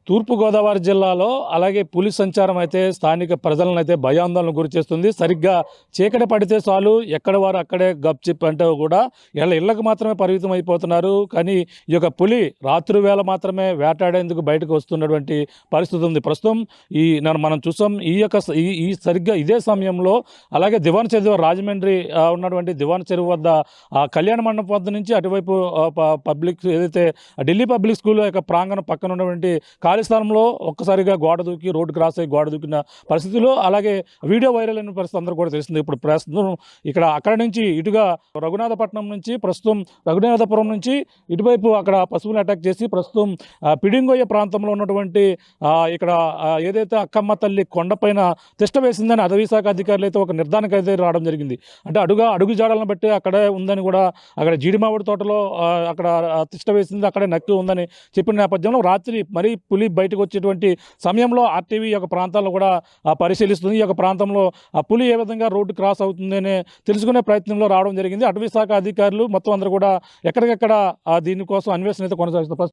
తూర్పుగోదావరి జిల్లాలో అలాగే పులి సంచారం అయితే స్థానిక ప్రజలను అయితే భయాందోళన గురి చేస్తుంది. సరిగ్గా చీకటి పడితే చాలు ఎక్కడ వారు అక్కడే గప్చిప్ అంటే కూడా ఇళ్లకు మాత్రమే పరిమితం అయిపోతున్నారు. కానీ ఈ యొక్క పులి రాత్రి వేళ మాత్రమే వేటాడేందుకు బయటకు వస్తున్నటువంటి పరిస్థితి ఉంది. ప్రస్తుతం మనం చూసాం ఈ సరిగ్గా ఇదే సమయంలో అలాగే దివాన్ చెరువు రాజమండ్రి ఉన్నటువంటి దివాన్ చెరువు వద్ద కళ్యాణ మండపం వద్ద నుంచి అటువైపు పబ్లిక్ ఏదైతే ఢిల్లీ పబ్లిక్ స్కూల్ యొక్క ప్రాంగణం పక్కన ఉన్నటువంటి ఖాళీ స్థలంలో ఒక్కసారిగా గోడ దూకి రోడ్డు క్రాస్ అయ్యి గోడ దూకిన పరిస్థితులు అలాగే వీడియో వైరల్ అయిన పరిస్థితి అందరూ కూడా తెలిసింది. ఇప్పుడు ప్రస్తుతం అక్కడ నుంచి ఇటుగా రఘునాథపట్నం నుంచి ప్రస్తుతం రఘునాథపురం నుంచి ఇటువైపు అక్కడ పశువులు అటాక్ చేసి ప్రస్తుతం పిడింగోయ్య ప్రాంతంలో ఉన్నటువంటి ఇక్కడ ఏదైతే అక్కమ్మ తల్లి కొండపైన తిష్ట వేసిందని అటవీ శాఖ అధికారులు అయితే ఒక నిర్ధారణకు అయితే రావడం జరిగింది. అంటే అడుగు జాడలను బట్టి అక్కడే ఉందని కూడా అక్కడ జీడిమావిడి తోటలో అక్కడ తిష్ట వేసింది, అక్కడే నక్కి ఉందని చెప్పిన నేపథ్యంలో రాత్రి మరీ పులి బయటకు వచ్చేటువంటి సమయంలో ఆర్టీవీ యొక్క ప్రాంతాల్లో కూడా పరిశీలిస్తుంది. ఈ యొక్క ప్రాంతంలో ఆ పులి ఏ విధంగా రోడ్డు క్రాస్ అవుతుందనే తెలుసుకునే ప్రయత్నంలో రావడం జరిగింది. అటవీ శాఖ అధికారులు మొత్తం అందరూ కూడా ఎక్కడికెక్కడ దీనికోసం అన్వేషణ అయితే కొనసాగిస్తున్నారు.